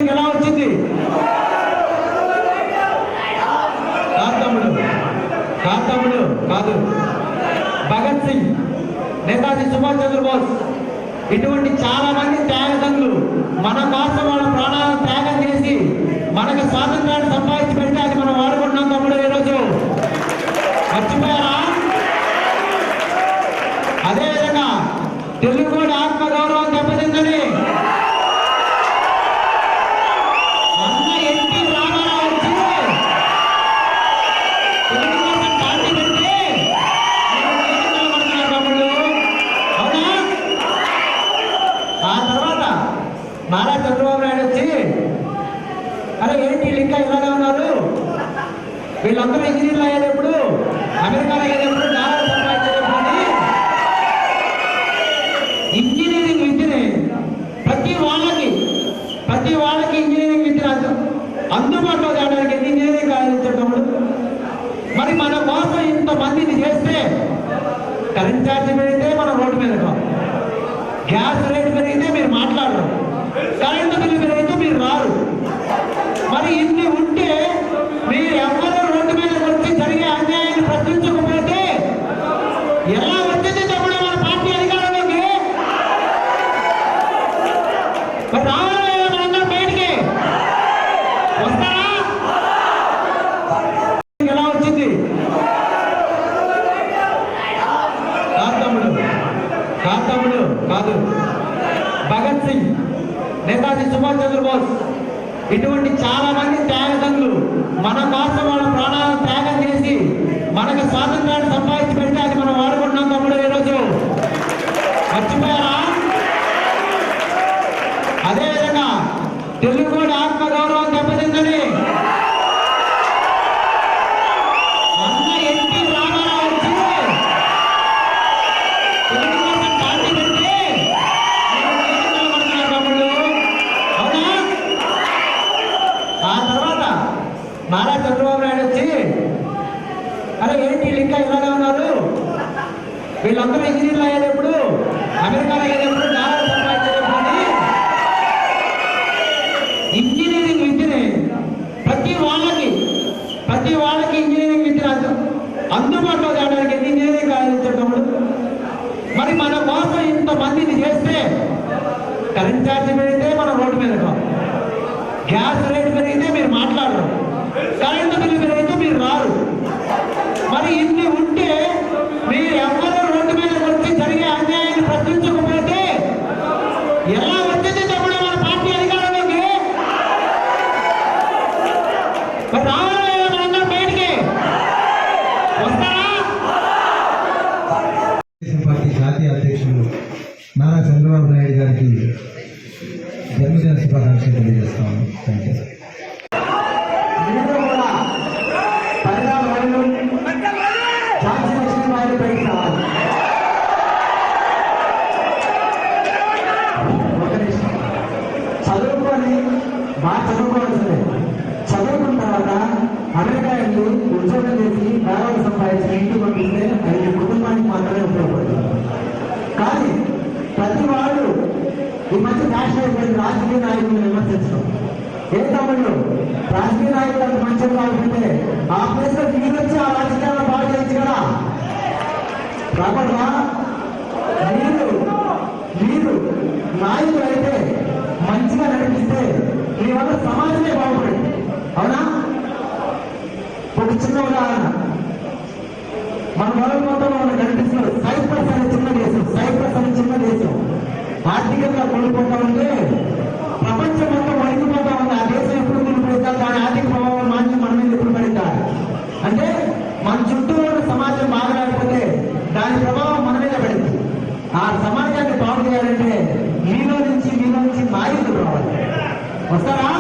ఎలా వచ్చింది? కాంతముడు కాదు, భగత్ సింగ్, నేతాజీ సుభాష్ చంద్రబోస్ ఇటువంటి చాలా మంది త్యాగదనులు మన కోసం వాళ్ళ ప్రాణాలను త్యాగం చేసి మనకు స్వాతంత్రాన్ని సంపాదించి పెడితే అది మనం వాడుకుంటున్నాం తమ్ముడు. ఈరోజు మర్చిపోయారా? అదేవిధంగా తెలుగు కూడా ఆత్మ గౌరవం దెబ్బతిందని అన్న ఎన్టీ రామారావు వచ్చి తెలుగు కోసం పార్టీ పెడితే తమ్ముడు. అవునా? ఆ తర్వాత నారా చంద్రబాబు నాయుడు వచ్చి అరే ఏంటి ఇంకా ఇలాగే ఉన్నారు, వీళ్ళందరూ ఇంజనీర్లు అయ్యేటప్పుడు అమెరికాలో అయ్యేటప్పుడు డాలర్ సంపాదించేటప్పుడు ఇంజనీరింగ్ విద్యని ప్రతి వాళ్ళకి ఇంజనీరింగ్ విద్య అందుబాటులో తేడానికి ఇంజనీరింగ్ ఆలోచించటప్పుడు మరి మన కోసం ఇంతమందిని చేస్తే కరెంట్ ఛార్జ్ పెరిగితే మనం రోడ్డు మీద గ్యాస్ రేటు పెరిగితే మీరు మాట్లాడరు, కరెంటు బిల్లు పెరిగితే మీరు రారు. మరి ఇన్ని ఉంటే మీరు ఎవరో రోడ్డు మీద వచ్చి జరిగే అన్యాయాన్ని ప్రశ్నించకపోతే ఎలా వచ్చింది తమ్ముడు మన పార్టీ అధికారంలోకి? మరి రావాలి మనందరం బయటికి వస్తారా? ఎలా వచ్చింది? కాంతముడు కాదు, భగత్ సింగ్, నేతాజీ సుభాష్ చంద్రబోస్ ఇటువంటి చాలా మంది త్యాగదనులు మన కోసం వాళ్ళ ప్రాణాలను త్యాగం చేసి మనకు స్వాతంత్రాన్ని సంపాదించి పెడితే అది మనం వాడుకుంటున్నాం తమ్ముడు. ఈరోజు మర్చిపోయారా? అదేవిధంగా తెలుగు కూడా ఆత్మ గౌరవం దెబ్బతిందని అన్న ఎన్టీ రామారావు వచ్చి తెలుగు కోసం పార్టీ పెడితే తమ్ముడు. అవునా? ఆ తర్వాత నారా చంద్రబాబు నాయుడు వచ్చి అరే ఏంటి ఇంకా ఇలాగే ఉన్నారు, వీళ్ళందరూ ఇంజనీర్లు అయ్యేటప్పుడు అమెరికాలో అయ్యేటప్పుడు డాలర్ సంపాదించేటప్పుడు ఇంజనీరింగ్ విద్యని ప్రతి వాళ్ళకి ఇంజనీరింగ్ విద్య అందుబాటులో తేడానికి ఇంజనీరింగ్ ఆలోచించటప్పుడు మరి మన కోసం ఇంతమందిని చేస్తే కరెంట్ ఛార్జ్ పెరిగితే మనం రోడ్డు మీద గ్యాస్ రేటు పెరిగితే మీరు మాట్లాడరు, కరెంటు బిల్లు పెరిగితే మీరు రారు. మరి ఇన్ని ఉంటే మీరు ఎవరో రోడ్డు మీద వచ్చి జరిగే అన్యాయాన్ని ప్రశ్నించకపోతే ఎలా వచ్చింది తమ్ముడు మన పార్టీ అధికారంలోకి? మరి రావాలి మనందరం బయటికి వస్తారా? పార్టీ జాతీయ అధ్యక్షులు నారా చంద్రబాబు నాయుడు గారికి జన్మదిన శుభాకాంక్షలు తెలియజేస్తాను. Thank you. చదువుకొని బాగా చదువుకోవాల్సిందే, చదువుకున్న తర్వాత అమెరికా వెళ్ళి ఉద్యోగం చేసి డాలర్లు సంపాదించి ఇంటికి పంపిస్తే అది కుటుంబానికి మాత్రమే ఉపయోగపడుతుంది. కానీ ప్రతి వాళ్ళు ఈ మధ్య నేషనల్ అయిపోయింది రాజకీయ నాయకులను విమర్శించడం. ఏ తమ్ముళ్ళు రాజకీయ నాయకులు అంత మంచిగా కావాలంటే ఆ ప్లేస్ లో మీరు వచ్చి ఆ రాజకీయాలను బాగా చేయొచ్చు కదా. రాకుండా మీరు నాయకులు అయితే మంచిగా నడిపిస్తే మీ వల్ల సమాజమే బాగుపడింది. అవునా? ఒక చిన్న ఉదాహరణ, మన వరల్డ్ మొత్తం మనం నడిపిస్తున్నారు. సైప్రస్ అనే చిన్న దేశం ఆర్థికంగా కోల్పోతా ఉంటే ప్రపంచం మొత్తం వణికిపోతా ఉంది. ఆ దేశం ఎప్పుడు కోల్పోతా, దాని ఆర్థిక ప్రభావం మాత్రం మన మీద ఎప్పుడు పడింటారు అంటే మన చుట్టూ ఉన్న సమాజం బాగా లేకపోతే దాని ప్రభావం మన మీద పడింది. ఆ సమాజాన్ని బాగు చేయాలంటే మీలో నుంచి నాయకులు రావాలి. వస్తారా?